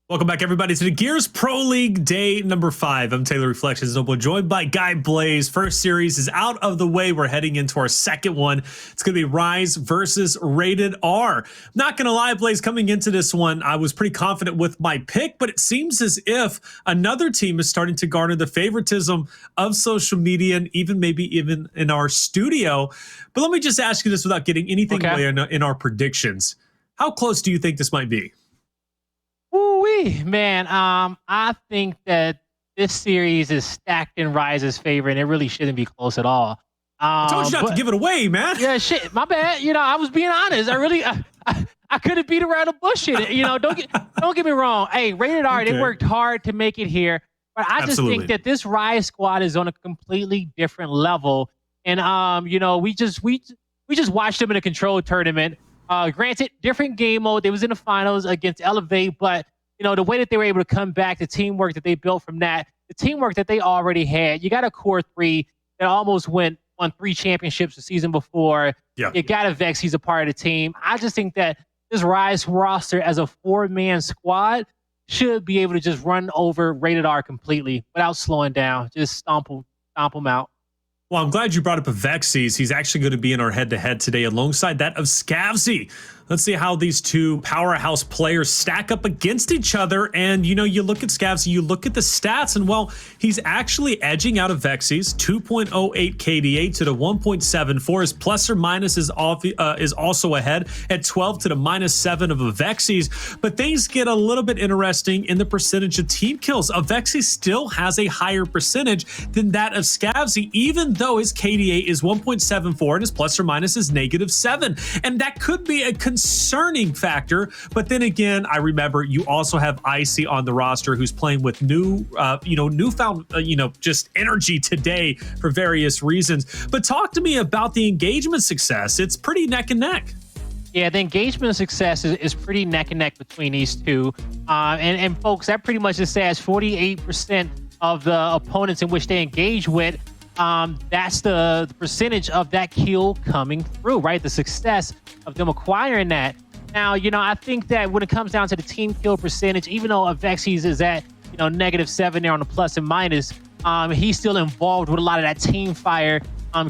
Welcome back, everybody, to the Gears Pro League day number 5. I'm Taylor Reflections Noble, joined by Guy Blaze. First series is out of the way. We're heading into our second one. It's going to be Rise versus Rated R. Not going to lie, Blaze, coming into this one, I was pretty confident with my pick, but it seems as if another team is starting to garner the favoritism of social media and maybe even in our studio. But let me just ask you this without getting anything away in our predictions. How close do you think this might be? Ooh-wee, man. I think that this series is stacked in Rise's favor, and it really shouldn't be close at all. I told you not to give it away, man. Yeah, shit. My bad. I was being honest. I could have beat around the bush in it. Don't get me wrong. Hey, Rated R, They worked hard to make it here, but I just think that this Rise squad is on a completely different level. And we just watched them in a control tournament. Granted, different game mode. They was in the finals against Elevate, but the way that they were able to come back, the teamwork that they built from that, the teamwork that they already had. You got a core 3 that almost won 3 championships the season before. Yeah. You got a Vex. He's a part of the team. I just think that this Rise roster as a 4-man squad should be able to just run over Rated R completely without slowing down. Just stomp them out. Well, I'm glad you brought up Avexes. He's actually going to be in our head-to-head today alongside that of Scavsy. Let's see how these two powerhouse players stack up against each other. And, you look at Scavsy, you look at the stats, and, well, he's actually edging out of Avexes, 2.08 KDA to the 1.74. His plus or minus is also ahead at 12 to the -7 of Avexes. But things get a little bit interesting in the percentage of team kills. Avexes still has a higher percentage than that of Scavsy, even though his KDA is 1.74 and his plus or minus is -7. And that could be a concerning factor. But then again, I remember you also have Icy on the roster who's playing with newfound, just energy today for various reasons. But talk to me about the engagement success. It's pretty neck and neck. Yeah, the engagement success is pretty neck and neck between these two. And folks, that pretty much just says 48% of the opponents in which they engage with, that's the percentage of that kill coming through, right? The success of them acquiring that. Now, I think that when it comes down to the team kill percentage, even though Avexes is at, -7 there on the plus and minus, he's still involved with a lot of that team fire,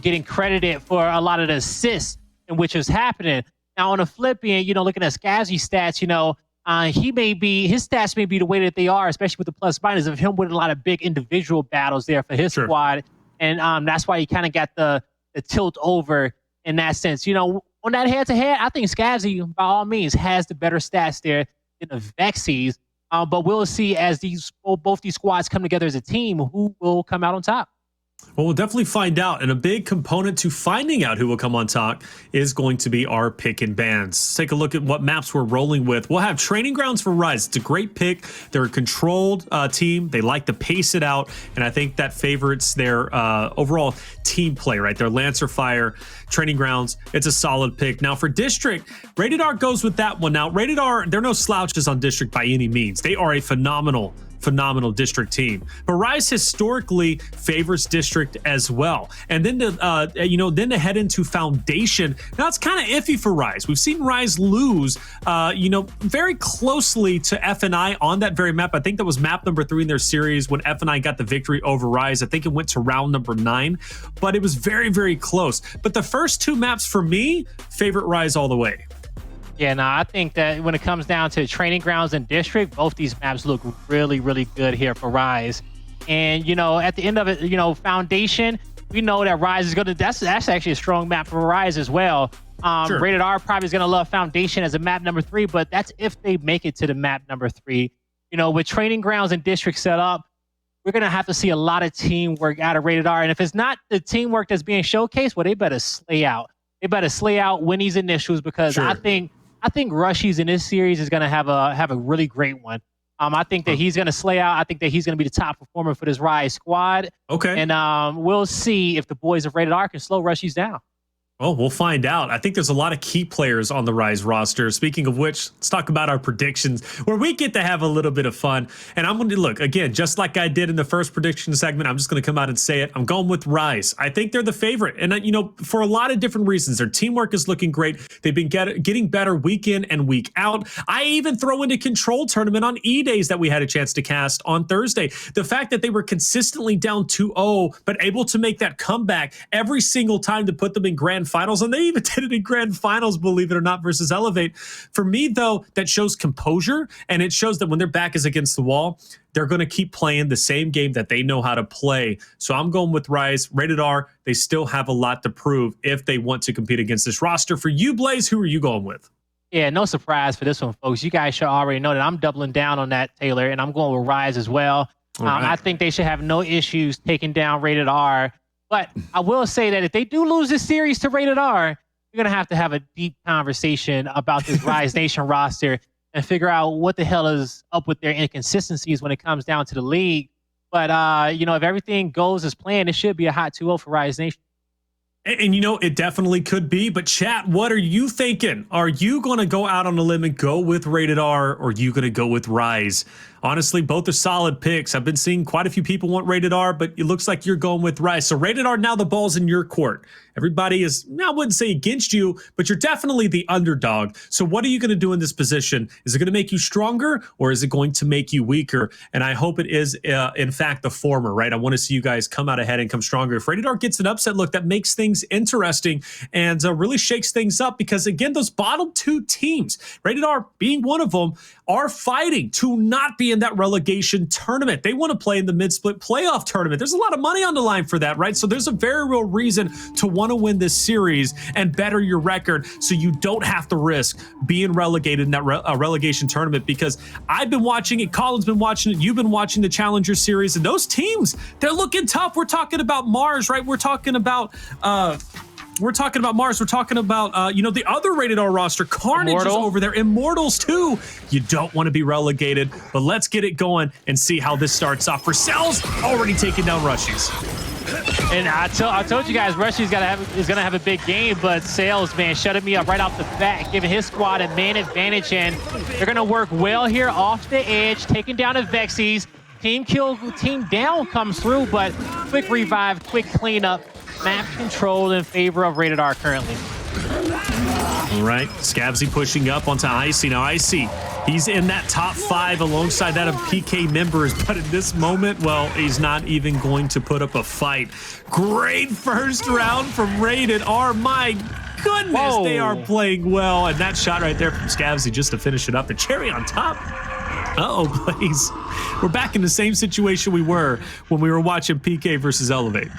getting credited for a lot of the assists in which is happening. Now, on the flip end, looking at Scavsy's stats, his stats may be the way that they are, especially with the plus minus of him with a lot of big individual battles there for his squad. And that's why he kind of got the tilt over in that sense. On that head-to-head, I think Scavsy, by all means, has the better stats there than the Avexes. But we'll see as both these squads come together as a team, who will come out on top. Well, we'll definitely find out. And a big component to finding out who will come on top is going to be our pick and bans. Let's take a look at what maps we're rolling with. We'll have Training Grounds for Rise. It's a great pick. They're a controlled team. They like to pace it out. And I think that favorites their overall team play, right? Their Lancer Fire, Training Grounds. It's a solid pick. Now for District, Rated R goes with that one. Now, Rated R, they're no slouches on District by any means. They are a phenomenal District team, but Rise historically favors District as well. And then to head into Foundation, now it's kind of iffy for Rise. We've seen Rise lose very closely to FNI on that very map. I think that was map number 3 in their series when FNI got the victory over Rise. I think it went to round number 9, but it was very, very close. But the first 2 maps for me, favorite Rise all the way. Yeah, no, I think that when it comes down to Training Grounds and District, both these maps look really, really good here for Rise. And, at the end of it, Foundation, we know that Rise is going to, that's actually a strong map for Rise as well. Rated R probably is going to love Foundation as a map number 3, but that's if they make it to the map number 3. With Training Grounds and District set up, we're going to have to see a lot of teamwork out of Rated R. And if it's not the teamwork that's being showcased, well, they better slay out. They better slay out, win these initials, because I think Rushies in this series is going to have a really great one. I think that he's going to slay out. I think that he's going to be the top performer for this Rise squad. Okay. And we'll see if the boys of Rated R can slow Rushies down. Oh, we'll find out. I think there's a lot of key players on the Rise roster. Speaking of which, let's talk about our predictions where we get to have a little bit of fun. And I'm going to look again, just like I did in the first prediction segment. I'm just going to come out and say it. I'm going with Rise. I think they're the favorite. And, for a lot of different reasons, their teamwork is looking great. They've been getting better week in and week out. I even throw into Control Tournament on E-Days that we had a chance to cast on Thursday. The fact that they were consistently down 2-0, but able to make that comeback every single time to put them in grand finals, and they even did it in grand finals, believe it or not, versus Elevate. For me, though, that shows composure, and it shows that when their back is against the wall, they're going to keep playing the same game that they know how to play. So I'm going with Rise. Rated R, they still have a lot to prove if they want to compete against this roster. For you, Blaze, who are you going with? Yeah, no surprise for this one, folks. You guys should already know that I'm doubling down on that, Taylor, and I'm going with Rise as well. Right. I think they should have no issues taking down Rated R. But I will say that if they do lose this series to Rated R, you're going to have a deep conversation about this Rise Nation roster and figure out what the hell is up with their inconsistencies when it comes down to the league. But, if everything goes as planned, it should be a hot 2-0 for Rise Nation. And it definitely could be. But chat, what are you thinking? Are you going to go out on a limb and go with Rated R, or are you going to go with Rise? Honestly, both are solid picks. I've been seeing quite a few people want Rated R, but it looks like you're going with Rise. So Rated R, now the ball's in your court. Everybody is, I wouldn't say against you, but you're definitely the underdog. So what are you going to do in this position? Is it going to make you stronger, or is it going to make you weaker? And I hope it is, in fact, the former, right? I want to see you guys come out ahead and come stronger. If Rated R gets an upset look, that makes things interesting and really shakes things up, because, again, those bottom two teams, Rated R being one of them, are fighting to not be in that relegation tournament. They want to play in the mid-split playoff tournament. There's a lot of money on the line for that, right? So there's a very real reason to want to win this series and better your record so you don't have to risk being relegated in that relegation tournament, because I've been watching it, Colin's been watching it, you've been watching the Challenger Series, and those teams, they're looking tough. We're talking about Mars, right? We're talking about Mars. We're talking about, the other Rated R roster. Carnage is over there. Immortals, too. You don't want to be relegated, but let's get it going and see how this starts off. For Cells, already taking down Rushies. And I told you guys, Rushie's is gonna have a big game, but Sales, man, shutting me up right off the bat, giving his squad a man advantage, and they're gonna work well here off the edge, taking down the Vexies. Team kill, team down comes through, but quick revive, quick cleanup. Map control in favor of Rated R currently. All right, Scabsy pushing up onto Icy. Now Icy, he's in that top 5 alongside that of PK members, but in this moment, well, he's not even going to put up a fight. Great first round from Rated R. My goodness, whoa. They are playing well. And that shot right there from Scabsy just to finish it up. The cherry on top. Uh-oh, Blaze. We're back in the same situation we were when we were watching PK versus Elevate.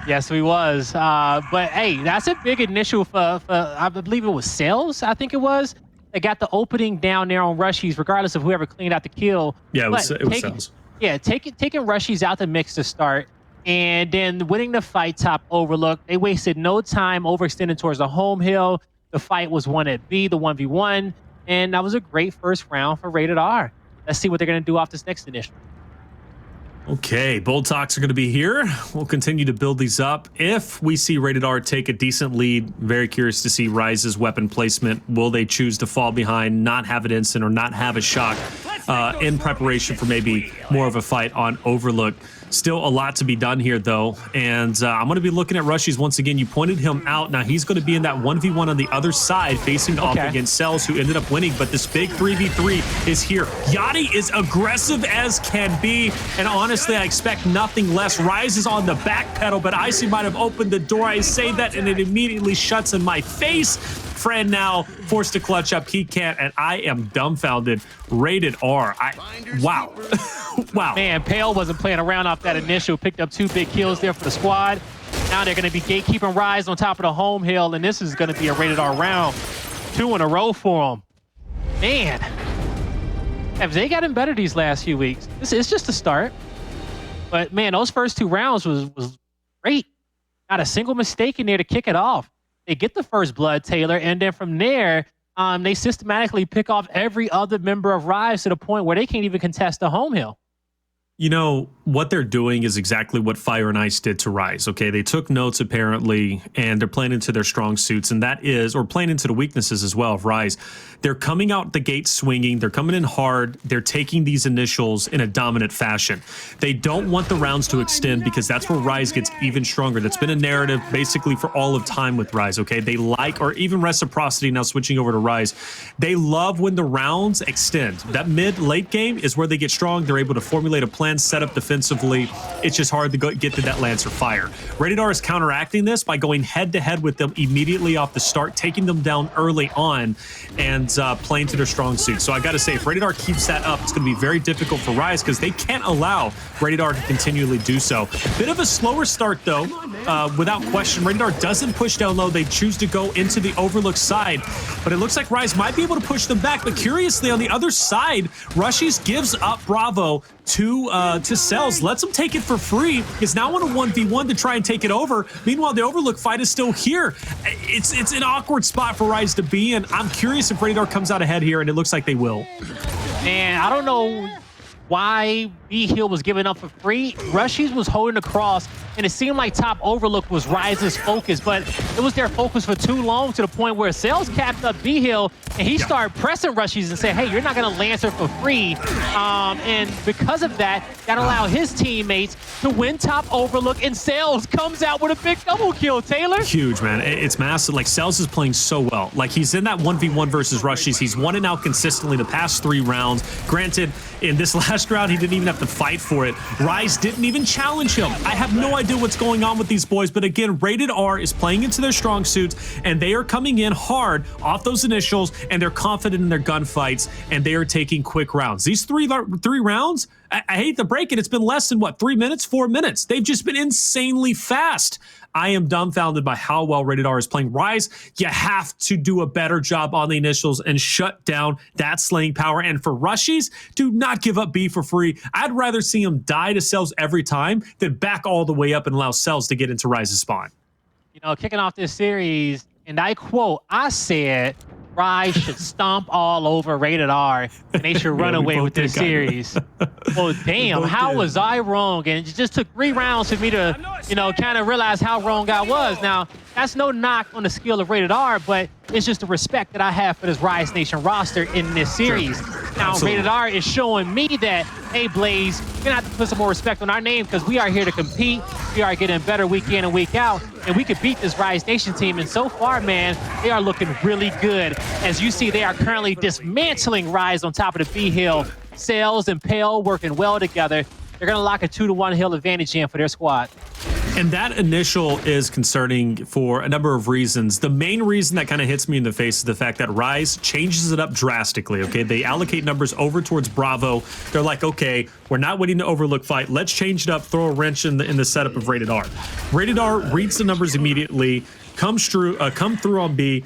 Yes, we was. But, hey, that's a big initial for I believe it was Sales, I think it was. They got the opening down there on Rushies, regardless of whoever cleaned out the kill. Yeah, it was Sales. Yeah, taking Rushies out the mix to start, and then winning the fight top Overlook. They wasted no time overextending towards the home hill. The fight was won at B, the 1v1, and that was a great first round for Rated R. Let's see what they're going to do off this next initial. Okay, Bold Talks are going to be here. We'll continue to build these up. If we see Rated R take a decent lead, very curious to see Rise's weapon placement. Will they choose to fall behind, not have an instant, or not have a shock in preparation for maybe more of a fight on Overlook? Still a lot to be done here, though, and I'm going to be looking at Rushies once again. You pointed him out. Now he's going to be in that 1v1 on the other side, facing off against Cells, who ended up winning, but this big 3v3 is here. Yachty is aggressive as can be, and honestly, I expect nothing less. Rise is on the back pedal, but Icy might have opened the door. I say that, and it immediately shuts in my face. Fred now forced to clutch up. He can't, and I am dumbfounded. Rated R. Wow. Wow. Man, Pale wasn't playing around off that initial. Picked up 2 big kills there for the squad. Now they're going to be gatekeeping Rise on top of the home hill, and this is going to be a Rated R round. 2 in a row for them. Man, have they gotten better these last few weeks? This is just a start. But, man, those first 2 rounds was great. Not a single mistake in there to kick it off. They get the first blood, Taylor, and then from there, they systematically pick off every other member of Rise to the point where they can't even contest the home hill. You know, what they're doing is exactly what Fire and Ice did to Rise. Okay. They took notes apparently, and they're playing into their strong suits, and that is, or playing into the weaknesses as well of Rise. They're coming out the gate swinging. They're coming in hard. They're taking these initials in a dominant fashion. They don't want the rounds to extend because that's where Rise gets even stronger. That's been a narrative basically for all of time with Rise. Okay. They like, or even Reciprocity now switching over to Rise. They love when the rounds extend. That mid-late game is where they get strong. They're able to formulate a plan, set up defensively. It's just hard to get to that Lancer fire. Rated R is counteracting this by going head-to-head with them immediately off the start, taking them down early on, and playing to their strong suit. So I got to say, if Rated R keeps that up, it's going to be very difficult for Rise because they can't allow Rated R to continually do so. Bit of a slower start, though, without question. Rated R doesn't push down low. They choose to go into the Overlook side, but it looks like Rise might be able to push them back. But curiously, on the other side, Rushies gives up Bravo to Cells, lets him take it for free, is now in a 1v1 to try and take it over. Meanwhile, the Overlook fight is still here. It's an awkward spot for Rise to be in. I'm curious if Radar comes out ahead here, and it looks like they will. Man, I don't know why B-Hill was giving up for free. Rushies was holding across, and it seemed like top Overlook was Rise's focus, but it was their focus for too long to the point where Cells capped up B-Hill, and he started pressing Rushies and said, hey, you're not going to Lancer for free. And because of that, that allowed his teammates to win top Overlook, and Cells comes out with a big double kill, Taylor. Huge, man. It's massive. Like, Cells is playing so well. Like, he's in that 1v1 versus Rushies. He's won it now consistently the past 3 rounds. Granted, in this last round, he didn't even have to fight for it. Rise didn't even challenge him. I have no idea what's going on with these boys, but again, Rated R is playing into their strong suits, and they are coming in hard off those initials, and they're confident in their gunfights, and they are taking quick rounds. These three rounds, I hate to break it, it's been less than, what, 3 minutes, 4 minutes. They've just been insanely fast. I am dumbfounded by how well Rated R is playing. Rise, you have to do a better job on the initials and shut down that slaying power. And for Rushies, do not give up B for free. I'd rather see him die to Cells every time than back all the way up and allow Cells to get into Rise's spawn. You know, kicking off this series, and I quote, I said, Rise should stomp all over Rated R, and they should run away with this series. Well, damn, how was I wrong? And it just took 3 rounds for me to, you know, kind of realize how wrong I was. Now, that's no knock on the skill of Rated R, but it's just the respect that I have for this Rise Nation roster in this series. Sure. Now, absolutely. Rated R is showing me that, hey, Blaze, you're going to have to put some more respect on our name because we are here to compete. We are getting better week in and week out, and we could beat this Rise Nation team. And so far, man, they are looking really good. As you see, they are currently dismantling Rise on top of the B-Hill. Cells and Pale working well together. They're going to lock a 2-to-1 hill advantage in for their squad. And that initial is concerning for a number of reasons. The main reason that kind of hits me in the face is the fact that Rise changes it up drastically, okay? They allocate numbers over towards Bravo. They're like, okay, we're not winning the Overlook fight. Let's change it up, throw a wrench in the setup of Rated R. Rated R reads the numbers immediately, come through on B.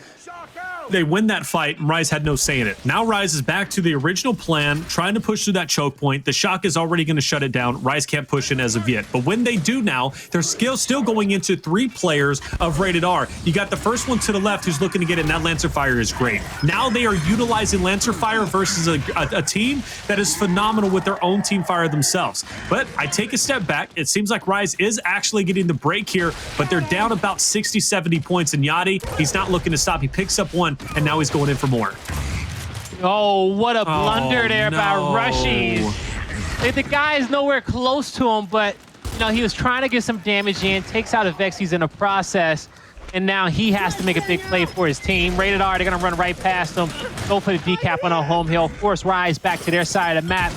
They win that fight, and Rise had no say in it. Now Rise is back to the original plan, trying to push through that choke point. The shock is already going to shut it down. Rise can't push in as of yet. But when they do now, they're still going into 3 players of Rated R. You got the first one to the left who's looking to get it, and that Lancer Fire is great. Now they are utilizing Lancer Fire versus a team that is phenomenal with their own team fire themselves. But I take a step back. It seems like Rise is actually getting the break here, but they're down about 60, 70 points. And Yachty, he's not looking to stop. He picks up 1. And now he's going in for more. Oh, what a blunder there by Rushies. The guy is nowhere close to him, but you know, he was trying to get some damage in, takes out a Vexies in the process, and now he has to make a big play for his team. Rated R, they're going to run right past him, go for the decap on a home hill, force Rise back to their side of the map,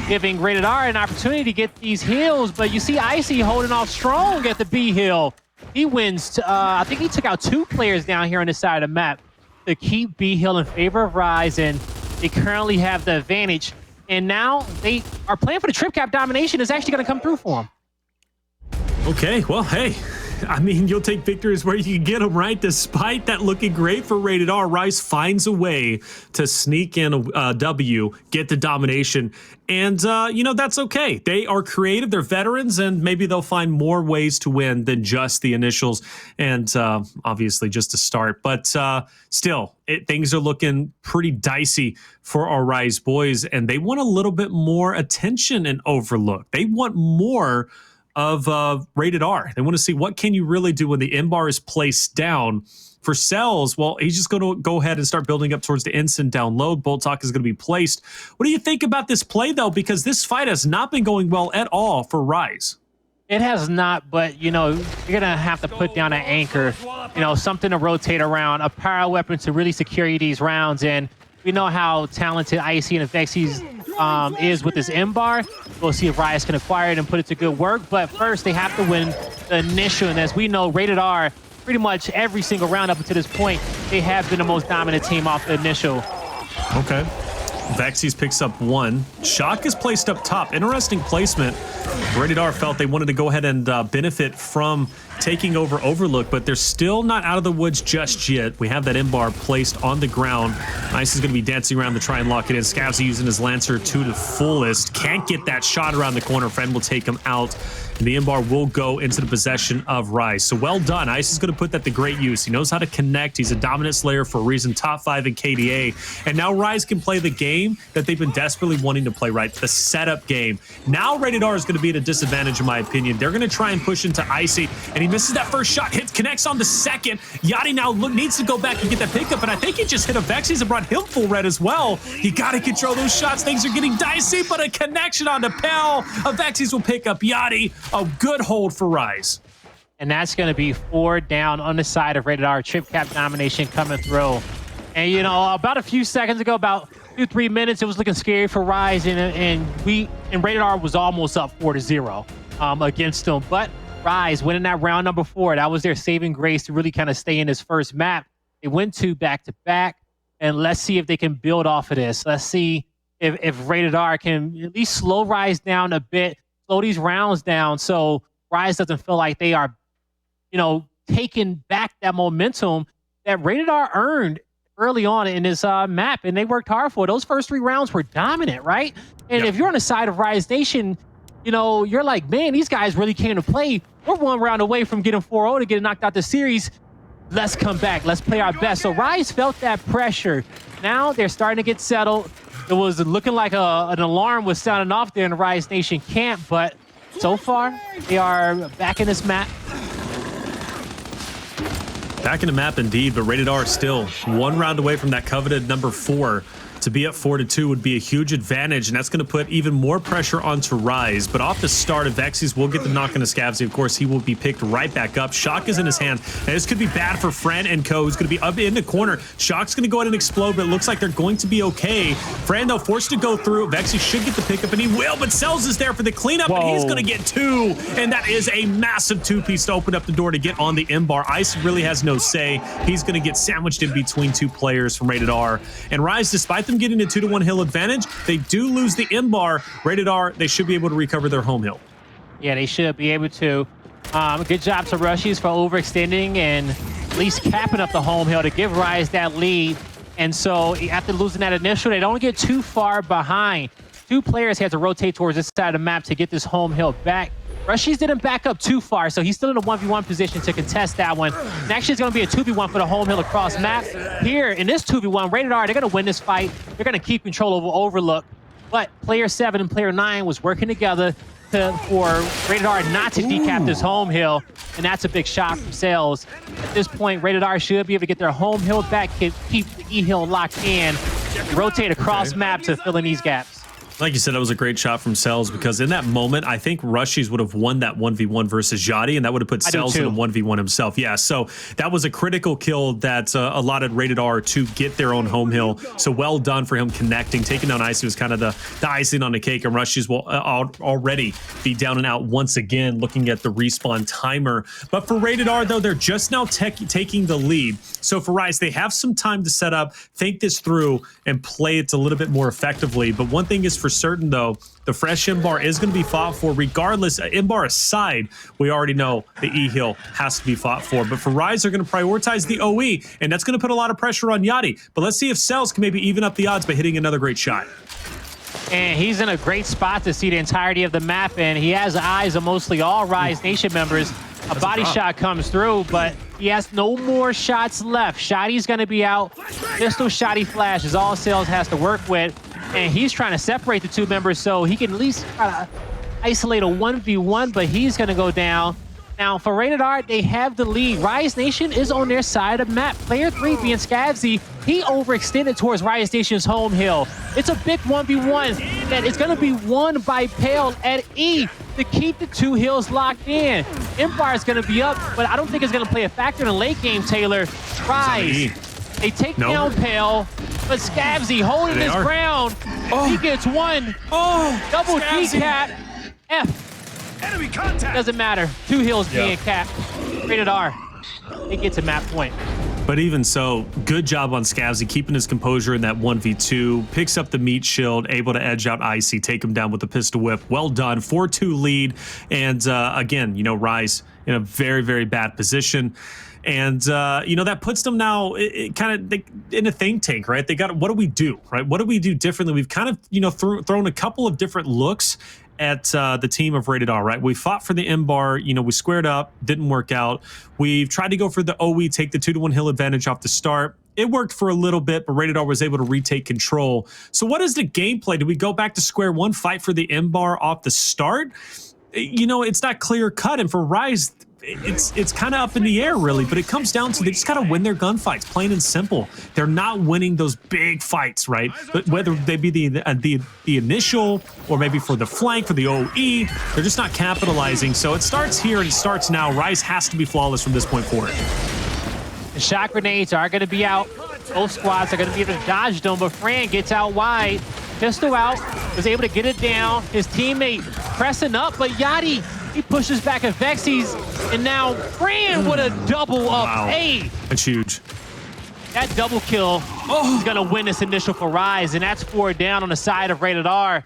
giving Rated R an opportunity to get these hills, but you see Icy holding off strong at the B hill. He wins, I think he took out 2 players down here on this side of the map to keep B-Hill in favor of Rise, and they currently have the advantage. And now they are playing for the trip cap domination. Is actually going to come through for them. Okay, well, hey, I mean, you'll take victories where you can get them, right? Despite that looking great for Rated R, Rise finds a way to sneak in a W, get the domination, and, you know, that's okay. They are creative, they're veterans, and maybe they'll find more ways to win than just the initials, and obviously just to start. But still, things are looking pretty dicey for our Rise boys, and they want a little bit more attention and Overlook. They want more of Rated R. They want to see what can you really do when the M bar is placed down. For Cells, well, he's just going to go ahead and start building up towards the instant download. Bolt Talk is going to be placed. What do you think about this play, though? Because this fight has not been going well at all for Rise. It has not, but, you know, you're going to have to put down an anchor, you know, something to rotate around, a power weapon to really secure you these rounds. And we know how talented Icy and Vexies is with this M-bar. We'll see if Rise can acquire it and put it to good work. But first, they have to win the initial. And as we know, Rated R, pretty much every single round up until this point, they have been the most dominant team off the initial. Okay. Vexies picks up one. Shock is placed up top. Interesting placement. Rated R felt they wanted to go ahead and benefit from taking over Overlook, but they're still not out of the woods just yet. We have that M-bar placed on the ground. Ice is going to be dancing around to try and lock it in. Scavs using his Lancer to the fullest. Can't get that shot around the corner. Friend will take him out, and the M-bar will go into the possession of Rise. So well done. Ice is going to put that to great use. He knows how to connect. He's a dominant slayer for a reason. Top 5 in KDA. And now Rise can play the game that they've been desperately wanting to play, right? The setup game. Now Rated R is going to be at a disadvantage, in my opinion. They're going to try and push into Icy, and he misses that first shot. Connects on the second. Yachty now needs to go back and get that pickup, and I think he just hit a Vexies and brought him full red as well. You got to control those shots. Things are getting dicey, but a connection on the Pell. A Vexies will pick up Yachty. A good hold for Rise. And that's going to be 4 down on the side of Rated R. Trip cap domination coming through. And, you know, about a few seconds ago, about 2-3 minutes, it was looking scary for Rise, and Rated R was almost up 4-0 against them. But Rise winning that round number 4, that was their saving grace to really kind of stay in this first map. They went 2 back-to-back, and let's see if they can build off of this. Let's see if Rated R can at least slow Rise down a bit, slow these rounds down, so Rise doesn't feel like they are, you know, taking back that momentum that Rated R earned early on in this map, and they worked hard for it. Those first 3 rounds were dominant, right? And if you're on the side of Rise Nation, you know, you're like, man, these guys really came to play. We're 1 round away from getting 4-0 to get knocked out the series. Let's come back. Let's play our best. So Rise felt that pressure. Now they're starting to get settled. It was looking like an alarm was sounding off there in the Rise Nation camp, but so far they are back in this map. Back in the map indeed, but Rated R still 1 round away from that coveted number 4. To be at 4-2 would be a huge advantage, and that's going to put even more pressure onto Rise. But off the start, if Vexies will get the knock on the Scavsy, of course, he will be picked right back up. Shock is in his hands, and this could be bad for Fran and Co. Who's going to be up in the corner. Shock's going to go ahead and explode, but it looks like they're going to be okay. Fran, though, forced to go through. Vexies should get the pickup, and he will, but Cells is there for the cleanup, and he's going to get 2. And that is a massive 2-piece to open up the door to get on the M-bar. Ice really has no say. He's going to get sandwiched in between 2 players from Rated R. And Rise, despite them getting a 2-1 hill advantage, they do lose the M-bar. Rated R, they should be able to recover their home hill. Yeah, they should be able to. Good job to Rushies for overextending and at least capping up the home hill to give Rise that lead. And so after losing that initial, they don't get too far behind. 2 players had to rotate towards this side of the map to get this home hill back. Rushies didn't back up too far, so he's still in a 1v1 position to contest that one. And actually, it's going to be a 2v1 for the home hill across map. Here, in this 2v1, Rated R, they're going to win this fight. They're going to keep control over Overlook. But Player 7 and Player 9 was working together for Rated R not to decap this home hill, and that's a big shot from Cells. At this point, Rated R should be able to get their home hill back, keep the E-hill locked in, rotate across map to fill in these gaps. Like you said, that was a great shot from Cells, because in that moment, I think Rushies would have won that 1v1 versus Yachty, and that would have put Cells in a 1v1 himself. Yeah, so that was a critical kill that allotted Rated R to get their own home hill. So well done for him connecting. Taking down Icy was kind of the icing on the cake, and Rushies will already be down and out once again, looking at the respawn timer. But for Rated R, though, they're just now taking the lead. So for Rise, they have some time to set up, think this through, and play it a little bit more effectively. But one thing is for certain, though, the fresh M-Bar is going to be fought for regardless. M-Bar aside, we already know the E-Heal has to be fought for. But for Rise, they're going to prioritize the OE, and that's going to put a lot of pressure on Yachty. But let's see if Cells can maybe even up the odds by hitting another great shot. And he's in a great spot to see the entirety of the map, and he has eyes of mostly all Rise Nation members. A body shot comes through, but he has no more shots left. Shotty's going to be out. Pistol, Shotty, Flash is all Cells has to work with, and he's trying to separate the two members so he can at least try to isolate a 1v1, but he's going to go down. Now, for Rated R, they have the lead. Rise Nation is on their side of the map. Player 3 being Scavsy, he overextended towards Rise Nation's home hill. It's a big 1v1 that is going to be won by Pale at E to keep the two hills locked in. Empire is going to be up, but I don't think it's going to play a factor in the late game, Taylor. Rise, they take down Pale, but Scavsy holding his ground. He gets one. Double G-cap. F. Enemy contact. Doesn't matter. Two hills being capped. Rated R. They get to map point. But even so, good job on Scavsy keeping his composure in that 1v2. Picks up the meat shield, able to edge out Icy, take him down with the pistol whip. Well done. 4-2 lead. And again, you know, Rise in a very, very bad position. And, you know, that puts them now kind of in a think tank, right? They got, what do we do, right? What do we do differently? We've kind of, you know, thrown a couple of different looks at the team of Rated R, right? We fought for the M-Bar, you know, we squared up, didn't work out. We've tried to go for the OE, take the 2-to-1 hill advantage off the start. It worked for a little bit, but Rated R was able to retake control. So what is the gameplay? Do we go back to square one, fight for the M-Bar off the start? You know, it's not clear cut, and for Rise, it's kind of up in the air, really, but it comes down to they just got to win their gunfights, plain and simple. They're not winning those big fights, right? But whether they be the initial or maybe for the flank, for the OE, they're just not capitalizing. So it starts here and it starts now. Rise has to be flawless from this point forward. The shot grenades are going to be out. Both squads are going to be able to dodge them, but Fran gets out wide. Pistol out, was able to get it down. His teammate pressing up, but Yachty, he pushes back at Vexies, and now Fran with a double up. Wow. Hey, That's huge. that double kill is going to win this initial for Rise, and that's 4 down on the side of Rated R.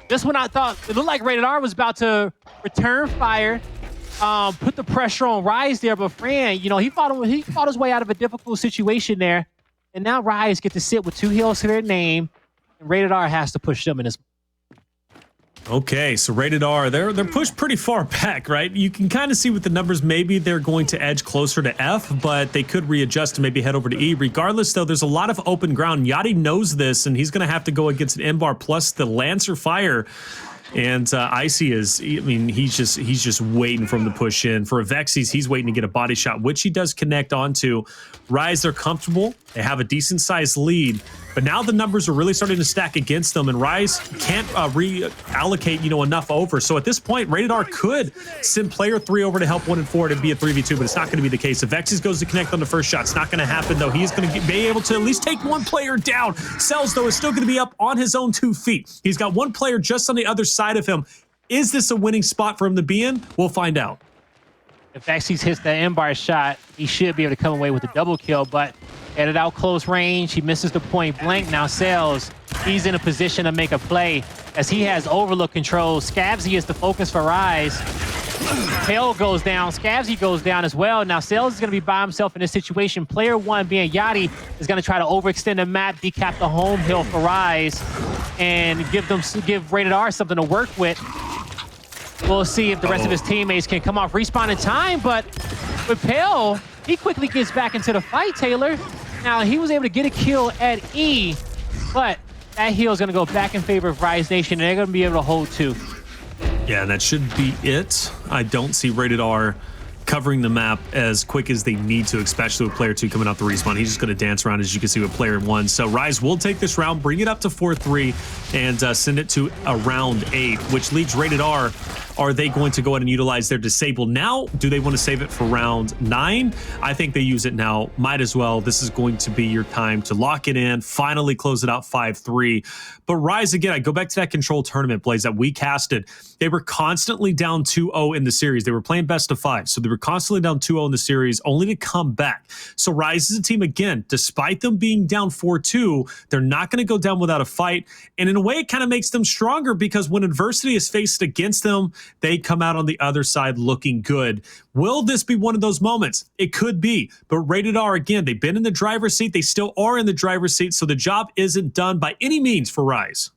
This one I thought, it looked like Rated R was about to return fire, put the pressure on Rise there, but Fran, you know, he fought his way out of a difficult situation there, and now Rise get to sit with 2 hills to their name, and Rated R has to push them in this. Okay, so Rated R, they're pushed pretty far back, right? You can kind of see with the numbers, maybe they're going to edge closer to F, but they could readjust and maybe head over to E. Regardless, though, there's a lot of open ground. Yachty knows this, and he's going to have to go against an M-Bar plus the Lancer Fire. And Icy is, I mean, he's just waiting for him to push in. For a Vexies, he's waiting to get a body shot, which he does connect onto. Rise, they're comfortable. They have a decent-sized lead. But now the numbers are really starting to stack against them, and Rise can't reallocate, you know, enough over. So at this point, Rated R could send player 3 over to help 1 and 4 and be a 3v2, but it's not going to be the case. If Vexies goes to connect on the first shot, it's not going to happen, though. He's going to be able to at least take 1 player down. Cells, though, is still going to be up on his own 2 feet. He's got 1 player just on the other side of him. Is this a winning spot for him to be in? We'll find out. If Vexies hits the M-Bar shot, he should be able to come away with a double kill, but at it out close range, he misses the point blank. Now Cells, he's in a position to make a play as he has overlook control. Scavsy is the focus for Rise. Pale goes down, Scavsy goes down as well. Now Cells is going to be by himself in this situation. Player 1 being Yachty is going to try to overextend the map, decap the home hill for Rise, and give Rated R something to work with. We'll see if the rest of his teammates can come off respawn in time, but with Pale, he quickly gets back into the fight, Taylor. Now, he was able to get a kill at E, but that heal is going to go back in favor of Rise Nation, and they're going to be able to hold 2. Yeah, that should be it. I don't see Rated R covering the map as quick as they need to, especially with player 2 coming out the respawn. He's just going to dance around, as you can see, with player 1. So Rise will take this round, bring it up to 4-3, and send it to a round 8, which leads Rated R are they going to go ahead and utilize their disable now? Do they want to save it for round 9? I think they use it now. Might as well. This is going to be your time to lock it in, finally close it out 5-3. But Rise, again, I go back to that control tournament, Blaze, that we casted. They were constantly down 2-0 in the series. They were playing best of 5, so they were constantly down 2-0 in the series, only to come back. So Rise is a team, again, despite them being down 4-2, they're not going to go down without a fight. And in a way, it kind of makes them stronger because when adversity is faced against them, they come out on the other side looking good. Will this be one of those moments? It could be. But Rated R, again, they've been in the driver's seat. They still are in the driver's seat, so the job isn't done by any means for Rise.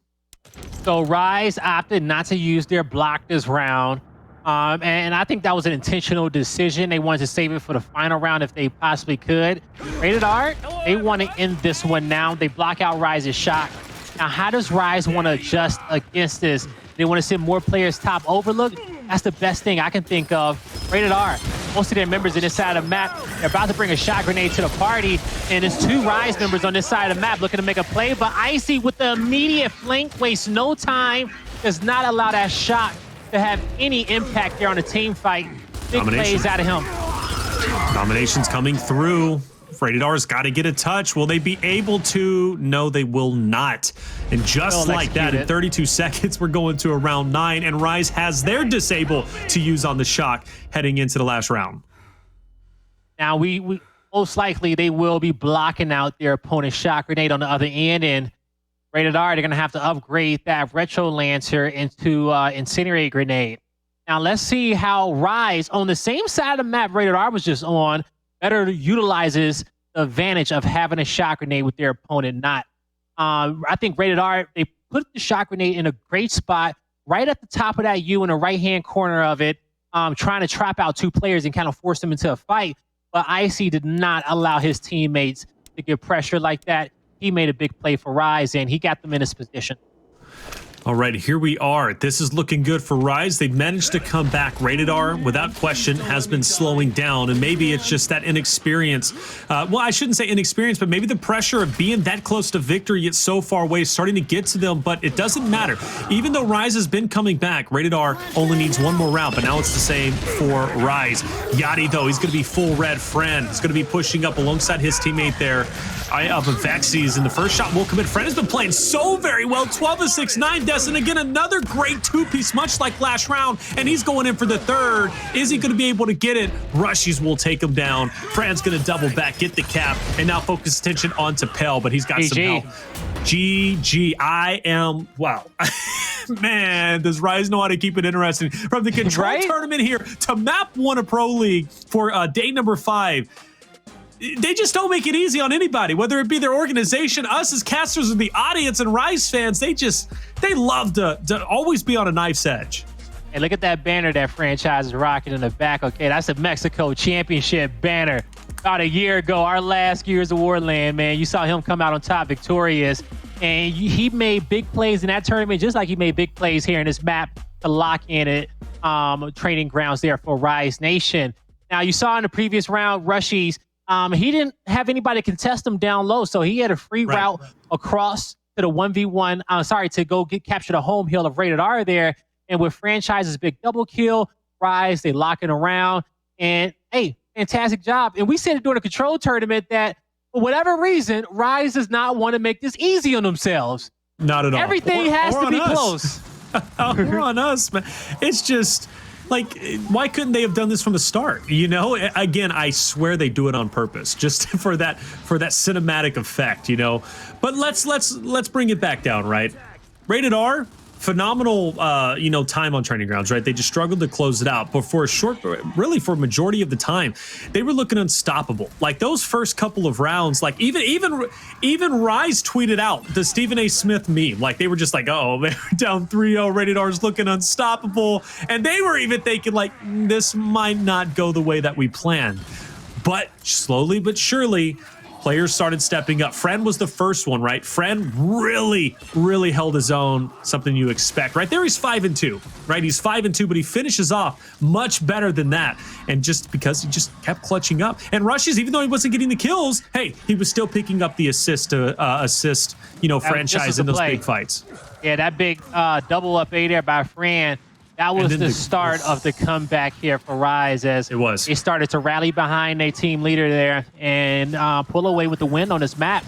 So Rise opted not to use their block this round. And I think that was an intentional decision. They wanted to save it for the final round if they possibly could. Rated R, they want to end this one now. They block out Rise's shot. Now, how does Rise want to adjust against this? They want to send more players top overlook? That's the best thing I can think of. Rated R, most of their members in this side of the map, they're about to bring a shot grenade to the party, and there's 2 Rise members on this side of the map looking to make a play, but Icy with the immediate flank, wastes no time, does not allow that shot to have any impact there on the team fight. Big plays out of him. Domination's coming through. Rated R's got to get a touch. Will they be able to? No, they will not. And just like that, in 32 seconds, we're going to a round 9, and Rise has their disable to use on the Shock heading into the last round. Now, we most likely they will be blocking out their opponent's Shock grenade on the other end, and Rated R, they're going to have to upgrade that Retro Lancer into Incinerate Grenade. Now, let's see how Rise, on the same side of the map Rated R was just on, better utilizes the advantage of having a shot grenade with their opponent not. I think Rated R, they put the shot grenade in a great spot, right at the top of that U in the right-hand corner of it, trying to trap out 2 players and kind of force them into a fight. But Icy did not allow his teammates to get pressure like that. He made a big play for Rise, and he got them in this position. All right, here we are. This is looking good for Rise. They've managed to come back. Rated R, without question, has been slowing down, and maybe it's just that inexperience. Well, I shouldn't say inexperience, but maybe the pressure of being that close to victory yet so far away is starting to get to them, but it doesn't matter. Even though Rise has been coming back, Rated R only needs one more round, but now it's the same for Rise. Yachty, though, he's going to be full red friend. He's going to be pushing up alongside his teammate there. Up of Vexies, and the first shot will commit. Friend has been playing so very well. 12 of 6, 9 deaths, and again, another great 2-piece, much like last round, and he's going in for the 3rd. Is he going to be able to get it? Rushies will take him down. Fran's going to double back, get the cap, and now focus attention onto Pell, but he's got some help. GG. I am, wow. Man, does Rise know how to keep it interesting? From the control tournament here to map 1 of Pro League for day number 5. They just don't make it easy on anybody, whether it be their organization, us as casters, or the audience and Rise fans. They love to always be on a knife's edge. Hey, look at that banner that franchise is rocking in the back. Okay, that's a Mexico Championship banner. About a year ago, our last Gears of War land, man, you saw him come out on top victorious. And he made big plays in that tournament, just like he made big plays here in this map to lock in it. Training grounds there for Rise Nation. Now, you saw in the previous round, Rushies, he didn't have anybody contest him down low, so he had a free route across to the 1v1, to go capture the home hill of Rated R there. And with Franchise's big double kill, Rise, they locking around. And, hey, fantastic job. And we said it during the control tournament that, for whatever reason, Rise does not want to make this easy on themselves. Not at all. Everything has to be close. We're on us, man. It's just... like, why couldn't they have done this from the start? You know, again, I swear they do it on purpose, just for that cinematic effect, you know. But let's bring it back down, right? Rated R, phenomenal, time on training grounds, right? They just struggled to close it out, but for a majority of the time, they were looking unstoppable. Like those first couple of rounds, like even Rise tweeted out the Stephen A. Smith meme. Like they were just like, oh, they were down 3-0, Rated R's looking unstoppable, and they were even thinking like this might not go the way that we planned. But slowly but surely, players started stepping up. Friend was the first one, right? Friend really, really held his own, something you expect. Right there, he's 5-2, right? He's 5-2, but he finishes off much better than that. And just because he just kept clutching up. And Rushes, even though he wasn't getting the kills, hey, he was still picking up the assist to assist, Franchise in those big fights. Yeah, that big double up A there by Fran. That was then the start of the comeback here for Rise, as It was. they started to rally behind their team leader there and pull away with the win on this map.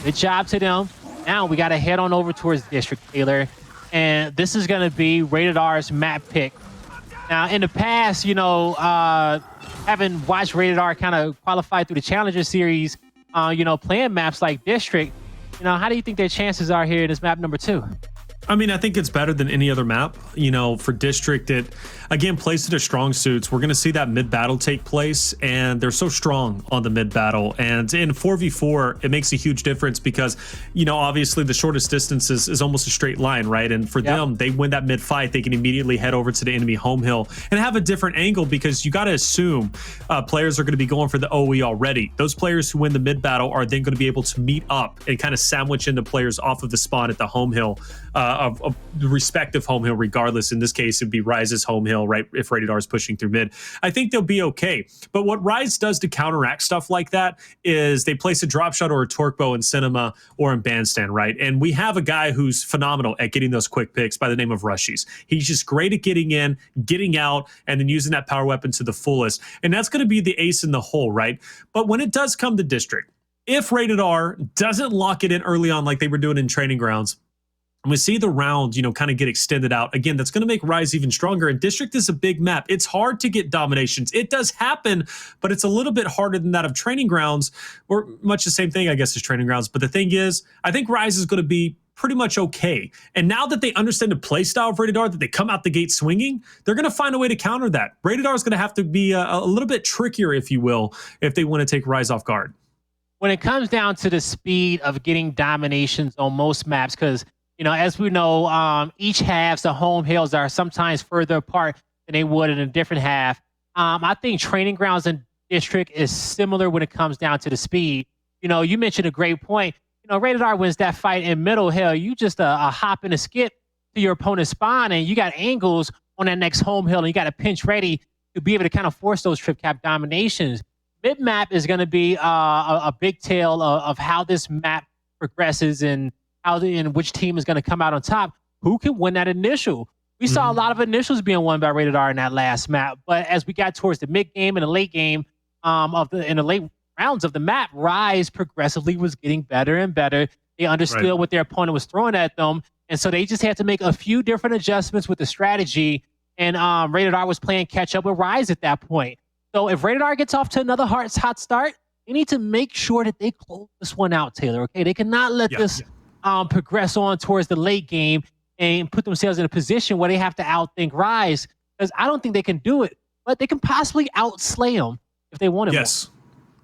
Good job to them. Now we got to head on over towards District, Taylor. And this is going to be Rated R's map pick. Now, in the past, you know, having watched Rated R kind of qualify through the Challenger Series, you know, playing maps like District, you know, how do you think their chances are here in this map number 2? I mean, I think it's better than any other map. You know, for District, it again plays to their strong suits. We're going to see that mid battle take place, and they're so strong on the mid battle. And in 4v4, it makes a huge difference because, you know, obviously the shortest distance is almost a straight line, right? And for them, they win that mid fight, they can immediately head over to the enemy home hill and have a different angle, because you got to assume players are going to be going for the OE already. Those players who win the mid battle are then going to be able to meet up and kind of sandwich into players off of the spawn at the home hill. Of the respective home hill, regardless. In this case, it'd be Rise's home hill, right? If Rated R is pushing through mid, I think they'll be okay. But what Rise does to counteract stuff like that is they place a drop shot or a torque bow in Cinema or in Bandstand, right? And we have a guy who's phenomenal at getting those quick picks by the name of Rushies. He's just great at getting in, getting out, and then using that power weapon to the fullest. And that's going to be the ace in the hole, right? But when it does come to District, if Rated R doesn't lock it in early on like they were doing in Training Grounds, and we see the round, you know, kind of get extended out. Again, that's going to make Rise even stronger. And District is a big map. It's hard to get dominations. It does happen, but it's a little bit harder than that of Training Grounds, or much the same thing, I guess, as Training Grounds. But the thing is, I think Rise is going to be pretty much okay. And now that they understand the play style of Rated R, that they come out the gate swinging, they're going to find a way to counter that. Rated R is going to have to be a little bit trickier, if you will, if they want to take Rise off guard. When it comes down to the speed of getting dominations on most maps, because you know, as we know, each halves, the home hills are sometimes further apart than they would in a different half. I think Training Grounds and District is similar when it comes down to the speed. You know, you mentioned a great point. You know, Rated R wins that fight in middle. Hell, you just a hop and a skip to your opponent's spawn, and you got angles on that next home hill, and you got a pinch ready to be able to kind of force those trip cap dominations. Mid map is going to be a big tale of how this map progresses and and which team is going to come out on top. Who can win that initial? We saw a lot of initials being won by Rated R in that last map, but as we got towards the mid game and the late game in the late rounds of the map, Rise progressively was getting better and better. They understood what their opponent was throwing at them, and so they just had to make a few different adjustments with the strategy. And Rated R was playing catch up with Rise at that point. So if Rated R gets off to another hot start, they need to make sure that they close this one out, Taylor. Okay, they cannot let this progress on towards the late game and put themselves in a position where they have to outthink Rise, because I don't think they can do it, but they can possibly outslay them if they want it. Yes.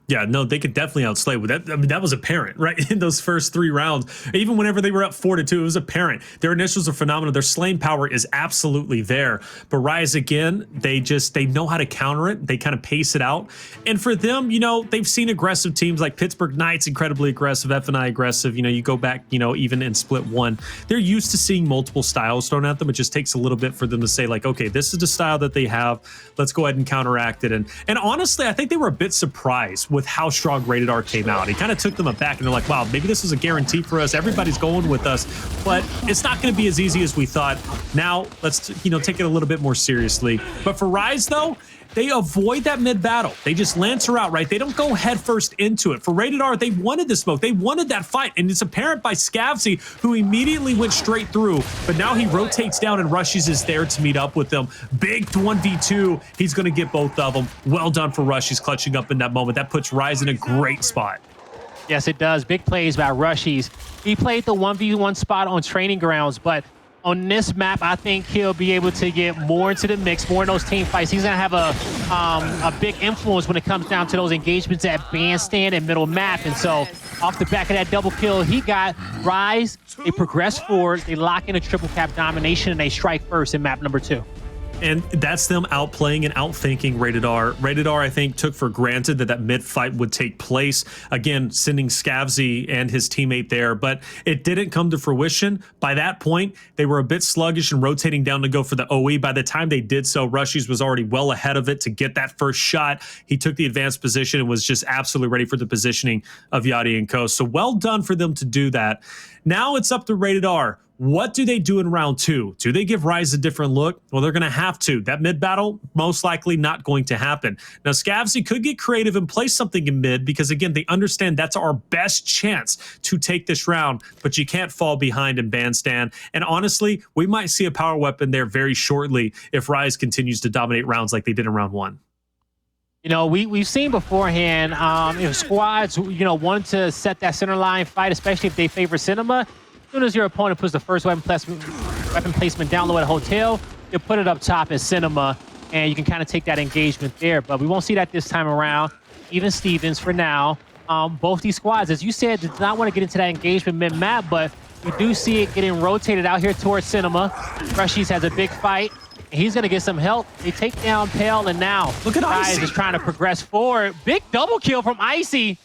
Yeah, no, they could definitely outslay with that. I mean, that was apparent, right? In those first 3 rounds, even whenever they were up 4-2, it was apparent. Their initials are phenomenal. Their slaying power is absolutely there. But Rise, again, they know how to counter it. They kind of pace it out. And for them, you know, they've seen aggressive teams like Pittsburgh Knights, incredibly aggressive, FNI aggressive. You know, you go back, you know, even in Split 1, they're used to seeing multiple styles thrown at them. It just takes a little bit for them to say, like, okay, this is the style that they have. Let's go ahead and counteract it. And honestly, I think they were a bit surprised with how strong Rated R came out. It kind of took them aback, and they're like, wow, maybe this is a guarantee for us. Everybody's going with us, but it's not going to be as easy as we thought. Now, let's, you know, take it a little bit more seriously. But for Rise, though, they avoid that mid battle. They just lancer out, right? They don't go headfirst into it. For Rated R, they wanted the smoke. They wanted that fight, and it's apparent by Scavsy, who immediately went straight through, but now he rotates down and Rushies is there to meet up with them. Big 1v2. He's going to get both of them. Well done for Rushies clutching up in that moment. That puts Rise in a great spot. Yes, it does. Big plays by Rushies. He played the 1v1 spot on Training Grounds, but on this map, I think he'll be able to get more into the mix, more in those team fights. He's going to have a big influence when it comes down to those engagements at Bandstand and middle map. And so off the back of that double kill, he got Rise. They progress forward. They lock in a triple cap domination, and they strike first in map number 2. And that's them outplaying and outthinking Rated R. Rated R, I think, took for granted that mid fight would take place. Again, sending Scavsy and his teammate there, but it didn't come to fruition. By that point, they were a bit sluggish and rotating down to go for the OE. By the time they did so, Rushies was already well ahead of it to get that first shot. He took the advanced position and was just absolutely ready for the positioning of Yachty and Co. So well done for them to do that. Now it's up to Rated R. What do they do in round 2? Do they give Rise a different look? Well, they're going to have to. That mid battle, most likely not going to happen. Now, Scavsy could get creative and play something in mid because, again, they understand that's our best chance to take this round, but you can't fall behind in Bandstand. And honestly, we might see a power weapon there very shortly if Rise continues to dominate rounds like they did in round 1. You know, we've seen beforehand if squads, want to set that center line fight, especially if they favor Cinema. As soon as your opponent puts the first weapon placement down low at a hotel, you put it up top at Cinema, and you can kind of take that engagement there. But we won't see that this time around. Even Stevens for now. Both these squads, as you said, did not want to get into that engagement mid-map, but you do see it getting rotated out here towards Cinema. Rushies has a big fight. He's going to get some help. They take down Pale, and now look at Icy is trying to progress forward. Big double kill from Icy,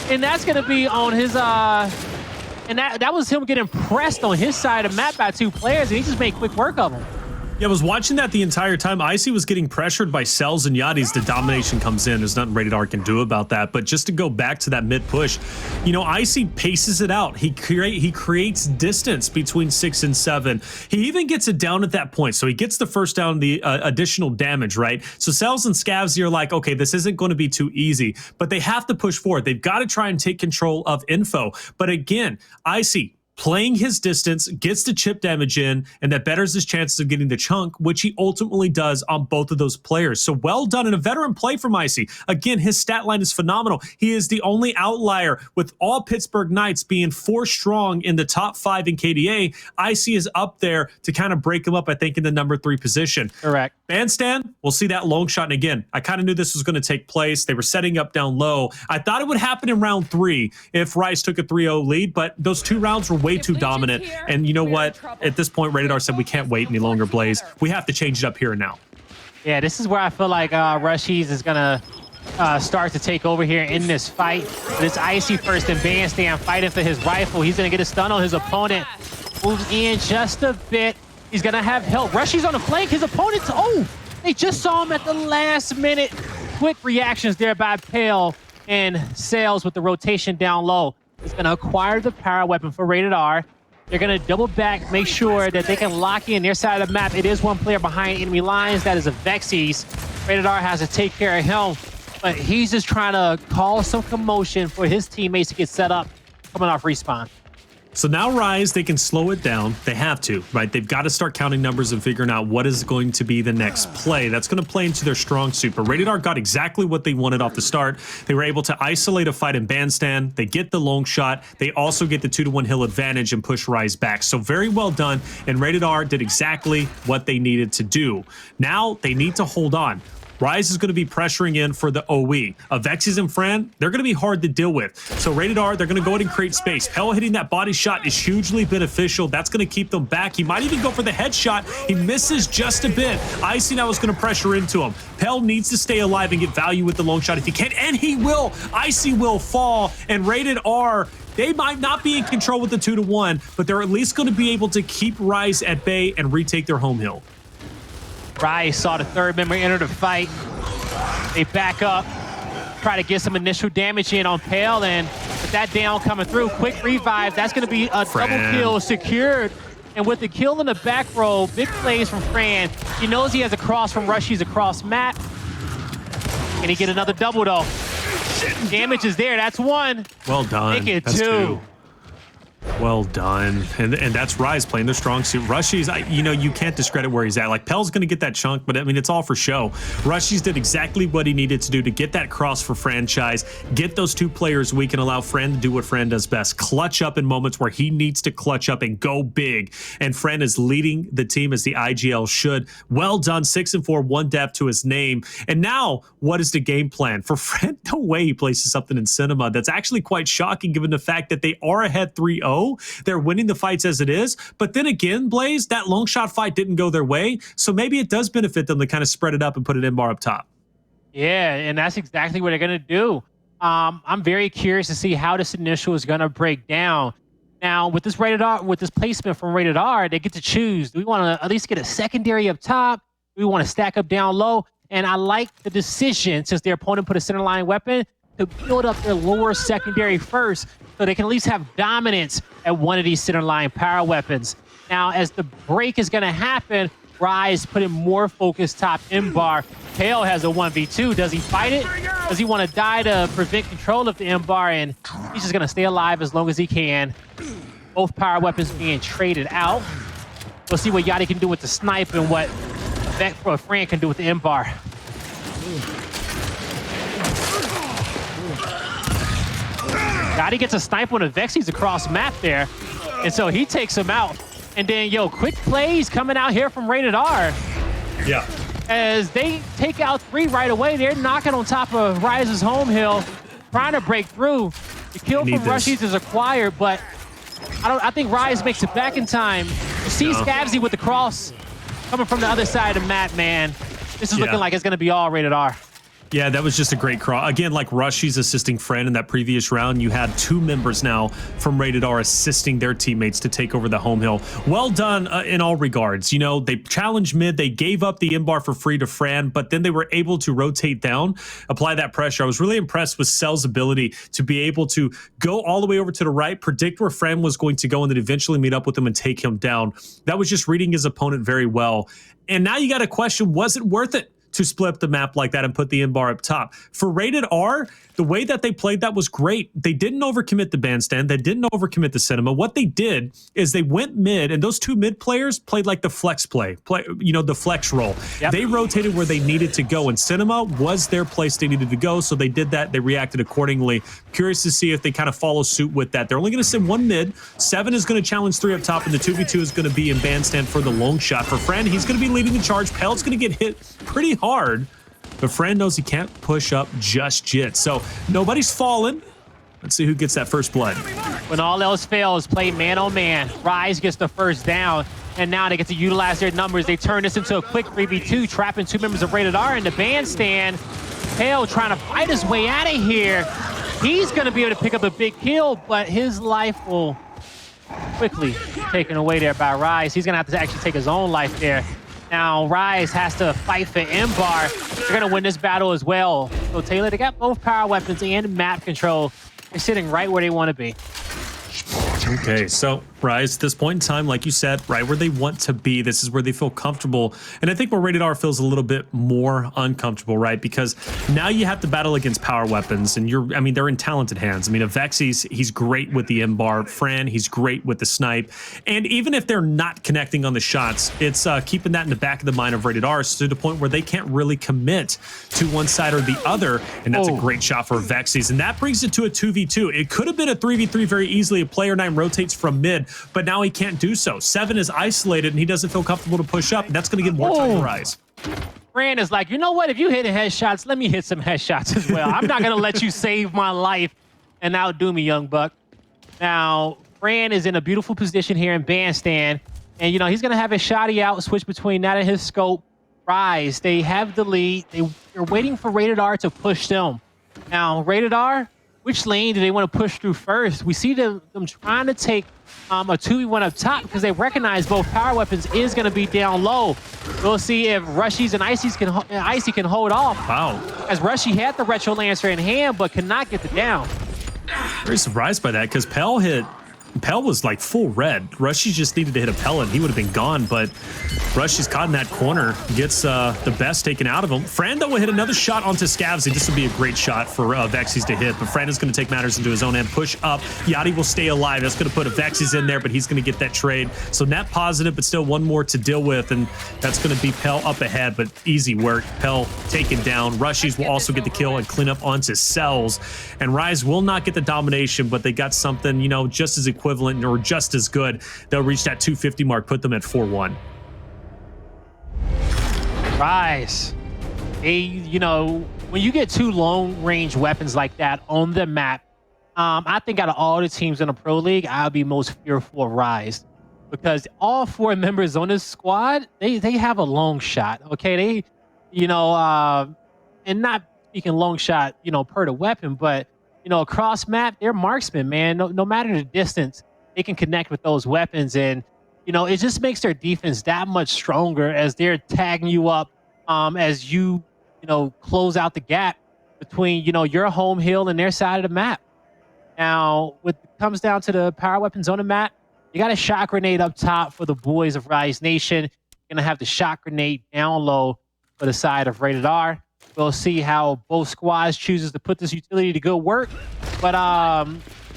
and that's going to be on his and that was him getting pressed on his side of map by 2 players, and he just made quick work of them. Yeah, I was watching that the entire time. Icy was getting pressured by Cells and Yachty's. The domination comes in. There's nothing Rated R can do about that. But just to go back to that mid push, Icy paces it out. He creates distance between 6 and 7. He even gets it down at that point. So he gets the first down, the additional damage, right? So Cells and Scavsy are like, okay, this isn't going to be too easy. But they have to push forward. They've got to try and take control of info. But again, Icy playing his distance, gets the chip damage in, and that betters his chances of getting the chunk, which he ultimately does on both of those players. So well done, and a veteran play from Icy. Again, his stat line is phenomenal. He is the only outlier with all Pittsburgh Knights being 4 strong in the top 5 in KDA. Icy is up there to kind of break him up, I think, in the number 3 position. Correct. Bandstand, we'll see that long shot. And again, I kind of knew this was going to take place. They were setting up down low. I thought it would happen in round 3 if Rice took a 3-0 lead, but those 2 rounds were way too dominant. And you know what? At this point, Rated R said we can't wait any longer, Blaze. We have to change it up here and now. Yeah, this is where I feel like Rushies is going to start to take over here in this fight. But it's Icy first and Bandstand fighting for his rifle. He's going to get a stun on his opponent. Moves in just a bit. He's going to have help. Rushies on the flank. His opponent's... Oh, they just saw him at the last minute. Quick reactions there by Pale and Sales with the rotation down low. He's going to acquire the power weapon for Rated R. They're going to double back, make sure that they can lock in their side of the map. It is 1 player behind enemy lines. That is a Vexies. Rated R has to take care of him, but he's just trying to cause some commotion for his teammates to get set up coming off respawn. So now Rise, they can slow it down. They have to, right? They've got to start counting numbers and figuring out what is going to be the next play. That's going to play into their strong suit. But Rated R got exactly what they wanted off the start. They were able to isolate a fight in Bandstand. They get the long shot. They also get the 2-1 hill advantage and push Rise back. So very well done. And Rated R did exactly what they needed to do. Now they need to hold on. Rise is going to be pressuring in for the OE. Vexies and Fran, they're going to be hard to deal with. So Rated R, they're going to go ahead and create space. Pell hitting that body shot is hugely beneficial. That's going to keep them back. He might even go for the headshot. He misses just a bit. Icy now is going to pressure into him. Pell needs to stay alive and get value with the long shot if he can, and he will. Icy will fall, and Rated R, they might not be in control with the 2-1, but they're at least going to be able to keep Rise at bay and retake their home hill. Rise saw the 3rd member enter the fight. They back up, try to get some initial damage in on Pale, and with that down coming through, quick revive. That's going to be a double kill secured. And with the kill in the back row, big plays from Fran. He knows he has a cross from Rushies across map. Can he get another double, though? Damage is there. That's 1. Well done. Make it That's 2. Well done. And that's Rise playing their strong suit. Rushies, you can't discredit where he's at. Like, Pell's going to get that chunk, but I mean, it's all for show. Rushies did exactly what he needed to do to get that cross for franchise, get those 2 players weak, and allow Fran to do what Fran does best. Clutch up in moments where he needs to clutch up and go big. And Fran is leading the team as the IGL should. Well done. 6-4, 1 death to his name. And now, what is the game plan? For Fran, no way he places something in Cinema. That's actually quite shocking given the fact that they are ahead 3-0. They're winning the fights as it is. But then again, Blaze, that long shot fight didn't go their way. So maybe it does benefit them to kind of spread it up and put an in-bar up top. Yeah, and that's exactly what they're going to do. I'm very curious to see how this initial is going to break down. Now, with this Rated R, with this placement from Rated R, they get to choose. Do we want to at least get a secondary up top? Do we want to stack up down low? And I like the decision, since their opponent put a center line weapon, to build up their lower secondary first so they can at least have dominance at one of these center line power weapons. Now, as the break is going to happen, Rise putting more focus top in bar. Pale has a 1v2. Does he fight it? Does he want to die to prevent control of the M bar? And he's just going to stay alive as long as he can. Both power weapons being traded out. We'll see what Yachty can do with the snipe and what Fran can do with the M bar. Yachty gets a snipe on a Vexies across map there. And so he takes him out. And then, quick plays coming out here from Rated R. Yeah. As they take out 3 right away. They're knocking on top of Rise's home hill, trying to break through. The kill from Rushies is acquired, but I think Rise makes it back in time. You see Scavsy with the cross coming from the other side of the map, man. This is looking like it's going to be all Rated R. Yeah, that was just a great cross. Again, like Rushy's assisting Fran in that previous round, you had 2 members now from Rated R assisting their teammates to take over the home hill. Well done in all regards. They challenged mid, they gave up the M-bar for free to Fran, but then they were able to rotate down, apply that pressure. I was really impressed with Cell's ability to be able to go all the way over to the right, predict where Fran was going to go, and then eventually meet up with him and take him down. That was just reading his opponent very well. And now you got to question, was it worth it to split up the map like that and put the M-bar up top? For Rated R, the way that they played that was great. They didn't overcommit the bandstand. They didn't overcommit the cinema. What they did is they went mid, and those 2 mid players played like the flex the flex role. Yep. They rotated where they needed to go, and cinema was their place they needed to go, so they did that. They reacted accordingly. Curious to see if they kind of follow suit with that. They're only going to send 1 mid. 7 is going to challenge 3 up top, and the 2v2 is going to be in bandstand for the long shot. For Fran, he's going to be leading the charge. Pel's going to get hit pretty hard, but Fran knows he can't push up just yet. So nobody's fallen. Let's see who gets that first blood. When all else fails, play man on man. Rise gets the first down, and now they get to utilize their numbers. They turn this into a quick 3v2, trapping 2 members of Rated R in the bandstand. Pale trying to fight his way out of here. He's going to be able to pick up a big kill, but his life will quickly be taken away there by Rise. He's going to have to actually take his own life there. Now, Rise has to fight for M-bar. They're going to win this battle as well. So, Taylor, they got both power weapons and map control. They're sitting right where they want to be. Okay, so Rise, at this point in time, like you said, right where they want to be. This is where they feel comfortable. And I think where Rated R feels a little bit more uncomfortable, right? Because now you have to battle against power weapons, and they're in talented hands. Vexies, he's great with the M-bar. Fran, he's great with the snipe. And even if they're not connecting on the shots, it's keeping that in the back of the mind of Rated R to the point where they can't really commit to one side or the other. And that's a great shot for Vexies. And that brings it to a 2v2. It could have been a 3v3 very easily. A player 9 rotates from mid, but now he can't do so. 7 is isolated, and he doesn't feel comfortable to push up, and that's going to get more time to Rise. Fran is like, you know what? If you hitting headshots, let me hit some headshots as well. I'm not going to let you save my life and outdo me, young buck. Now, Fran is in a beautiful position here in bandstand, and, he's going to have his shotty out, switch between that and his scope. Rise, they have the lead. They're waiting for Rated R to push them. Now, Rated R, which lane do they want to push through first? We see them trying to take a 2v1 up top because they recognize both power weapons is going to be down low. We'll see if Rushies and Icy can hold off. Wow. As Rushy had the Retro Lancer in hand, but cannot get the down. Very surprised by that because Pell was like full red. Rushy just needed to hit a pellet. He would have been gone, but Rushy's caught in that corner, gets the best taken out of him. Frando will hit another shot onto Scavsy. This would be a great shot for Vexies to hit, but Frando's going to take matters into his own hand, push up. Yachty will stay alive. That's going to put a Vexies in there, but he's going to get that trade. So net positive, but still 1 more to deal with, and that's going to be Pell up ahead, but easy work. Pell taken down. Rushies will also get the kill and clean up onto Cells, and Rise will not get the domination, but they got something, just as equivalent or just as good. They'll reach that 250 mark, put them at 4-1. Rise. When you get 2 long-range weapons like that on the map, I think out of all the teams in the Pro League, I'll be most fearful of Rise. Because all 4 members on this squad, they have a long shot, okay? And not speaking long shot, per the weapon, but, across map, they're marksmen, man. No matter the distance, they can connect with those weapons. And, it just makes their defense that much stronger as they're tagging you up as you, close out the gap. between, your home hill and their side of the map. Now, when it comes down to the power weapons on the map, you got a shot grenade up top for the boys of Rise Nation. You're going to have the shot grenade down low for the side of Rated R. We'll see how both squads chooses to put this utility to good work. But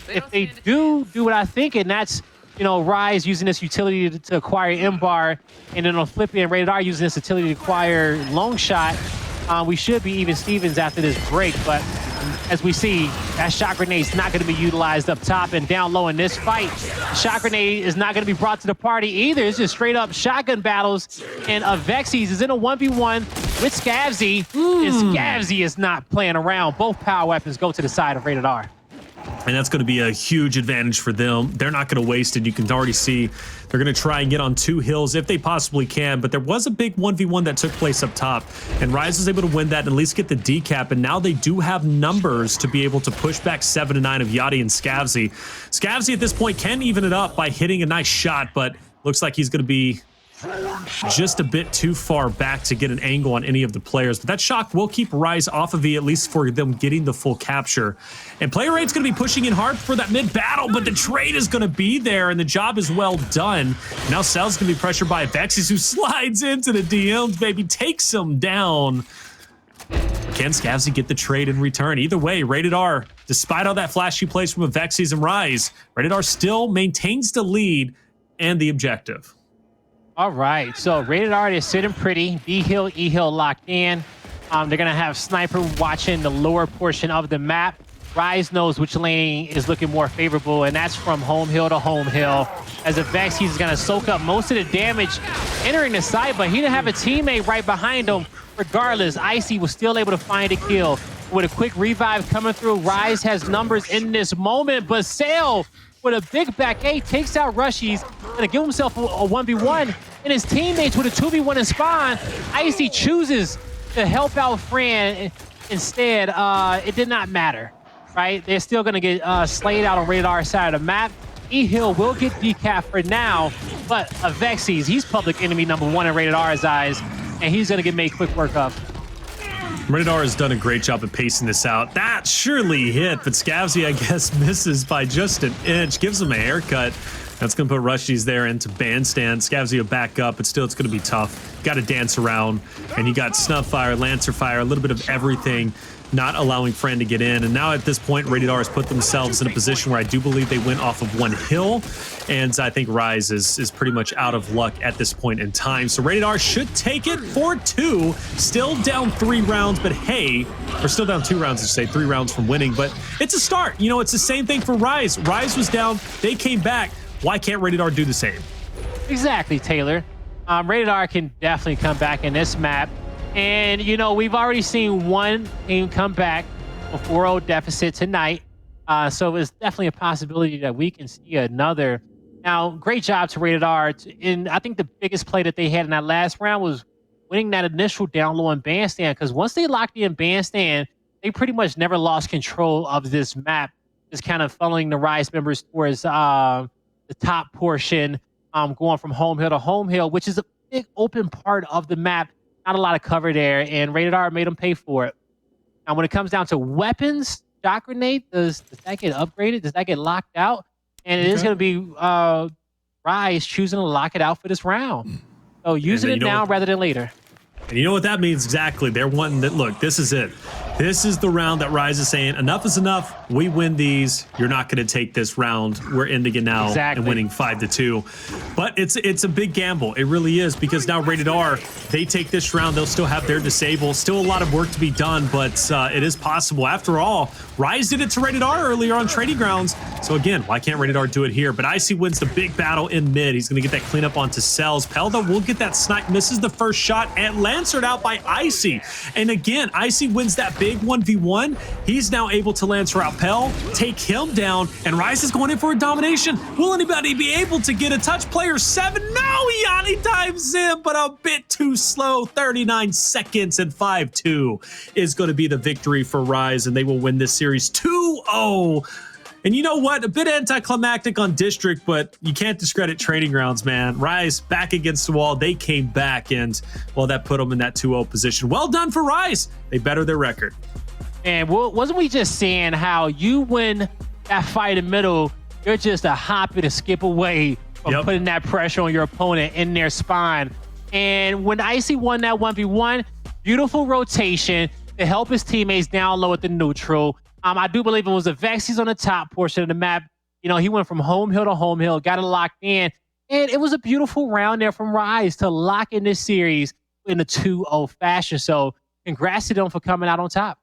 if they do what I think, and that's, Rise using this utility to acquire M-Bar, and then on Flippy and Rated R using this utility to acquire Long Shot, we should be even Stevens after this break. But as we see, that shot grenade is not going to be utilized up top and down low in this fight. The shot grenade is not going to be brought to the party either. It's just straight up shotgun battles. And Avexis is in a 1v1 with Scavsy. And Scavsy is not playing around. Both power weapons go to the side of Rated R. And that's going to be a huge advantage for them. They're not going to waste it. You can already see they're going to try and get on 2 hills if they possibly can. But there was a big 1v1 that took place up top. And Rise was able to win that and at least get the decap. And now they do have numbers to be able to push back 7 to 9 of Yachty and Scavsy. Scavsy at this point can even it up by hitting a nice shot. But looks like he's going to be just a bit too far back to get an angle on any of the players. But that shock will keep Rise off of E, at least for them getting the full capture. And player rate's going to be pushing in hard for that mid battle, but the trade is going to be there and the job is well done. Now Cell's going to be pressured by Avexis, who slides into the DMs, baby, takes him down. Can Scavsy get the trade in return? Either way, Rated R, despite all that flashy plays from Avexis and Rise, Rated R still maintains the lead and the objective. All right, so Rated R is sitting pretty. B hill, E hill locked in. They're going to have Sniper watching the lower portion of the map. Rise knows which lane is looking more favorable, and that's from home hill to home hill. As Avexis is going to soak up most of the damage entering the site, but he didn't have a teammate right behind him. Regardless, Icy was still able to find a kill. With a quick revive coming through, Rise has numbers in this moment, but Sail with a big back A takes out Rushies, going to give himself a 1v1, and his teammates with a 2v1 in spawn. Icy chooses to help out Fran instead. It did not matter, right? They're still going to get slayed out on Rated R side of the map. E-Hill will get decap for now, but Avexis, he's public enemy number 1 in Rated R's eyes, and he's going to get made quick work of. Rated R has done a great job of pacing this out. That surely hit, but Scavsy, I guess, misses by just an inch. Gives him a haircut. That's going to put Rushies there into bandstand. Scavsy will back up, but still it's going to be tough. Got to dance around. And you got Snub Fire, Lancer Fire, a little bit of everything, not allowing Fran to get in. And now at this point, Rated R has put themselves in a position where I do believe they went off of 1 hill. And I think Rise is pretty much out of luck at this point in time. So Rated R should take it for 2. Still down 3 rounds, but hey, we're still down 2 rounds, to say 3 rounds from winning. But it's a start. You know, it's the same thing for Rise. Rise was down. They came back. Why can't Rated R do the same? Exactly, Taylor. Rated R can definitely come back in this map. And, you know, we've already seen one team come back a 4-0 deficit tonight. So it's definitely a possibility that we can see another. Now, great job to Rated R. And I think the biggest play that they had in that last round was winning that initial down low in bandstand. Because once they locked in bandstand, they pretty much never lost control of this map. Just kind of funneling the Rise members towards the top portion, going from home hill to home hill, which is a big open part of the map. Not a lot of cover there, and Rated R made them pay for it. Now, when it comes down to weapons, shot grenade, does that get upgraded? Does that get locked out? And it is going to be Rise choosing to lock it out for this round. So using it now rather than later. And you know what that means exactly. They're wanting that. Look, this is it. This is the round that Rise is saying, enough is enough. We win these. You're not going to take this round. We're ending it now and winning 5-2. But it's a big gamble. It really is, because now Rated R, they take this round. They'll still have their disable. Still a lot of work to be done, but it is possible. After all, Rise did it to Rated R earlier on Trading Grounds. So again, why can't Rated R do it here? But Icy wins the big battle in mid. He's going to get that cleanup onto Cells. Pelda will get that snipe, misses the first shot, and Lancered out by Icy. And again, Icy wins that big 1v1. He's now able to Lancer out Pell, take him down, and Rise is going in for a domination. Will anybody be able to get a touch? Player 7? No! Yanni dives in, but a bit too slow. 39 seconds, and 5-2 is going to be the victory for Rise, and they will win this series 2-0. And you know what? A bit anticlimactic on District, but you can't discredit Trading Grounds, man. Rise back against the wall. They came back, and, well, that put them in that 2-0 position. Well done for Rise. They better their record. And wasn't we just saying how you win that fight in the middle, you're just a hop and a skip away from putting that pressure on your opponent in their spine. And when Icy won that 1v1, beautiful rotation to help his teammates down low at the neutral. I do believe it was the Vexies on the top portion of the map. You know, he went from home hill to home hill, got it locked in. And it was a beautiful round there from Rise to lock in this series in a 2-0 fashion. So congrats to them for coming out on top.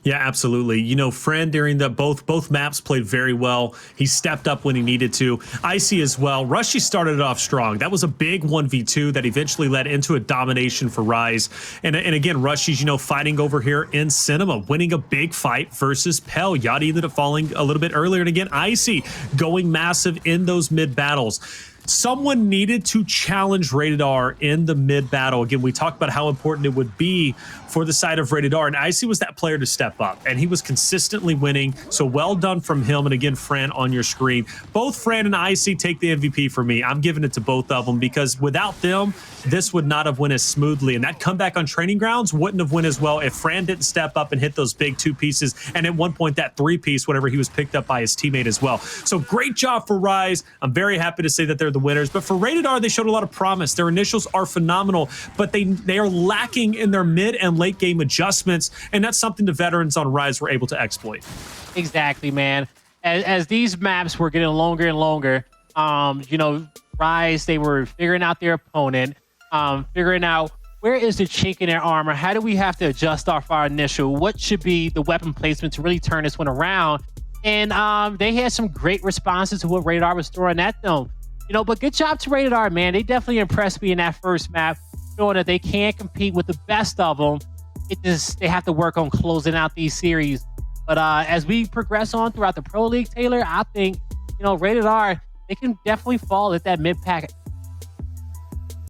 Yeah, absolutely. You know, Friend during the both maps played very well. He stepped up when he needed to. Icy as well. Rushy started it off strong. That was a big 1v2 that eventually led into a domination for Rise. And again, Rushy's, you know, fighting over here in Cinema, winning a big fight versus Pell. Yachty ended up falling a little bit earlier. And again, Icy going massive in those mid battles. Someone needed to challenge Rated R in the mid battle. Again, we talked about how important it would be for the side of Rated R, and Icy was that player to step up, and he was consistently winning. So well done from him. And again, Fran on your screen. Both Fran and Icy take the MVP for me. I'm giving it to both of them because without them, this would not have went as smoothly. And that comeback on Training Grounds wouldn't have went as well if Fran didn't step up and hit those big 2 pieces. And at one point, that 3-piece, whenever he was picked up by his teammate as well. So great job for Rise. I'm very happy to say that they're the winners. But for Rated R, they showed a lot of promise. Their initials are phenomenal, but they are lacking in their mid and late game adjustments. And that's something the veterans on Rise were able to exploit. Exactly, man. As these maps were getting longer and longer, you know, Rise, they were figuring out their opponent, figuring out where is the chink in their armor? How do we have to adjust our initial? What should be the weapon placement to really turn this one around? And they had some great responses to what Rated R was throwing at them. You know, but good job to Rated R, man. They definitely impressed me in that first map, showing that they can't compete with the best of them. They have to work on closing out these series. But as we progress on throughout the Pro League, Taylor, I think, you know, Rated R, they can definitely fall at that mid-pack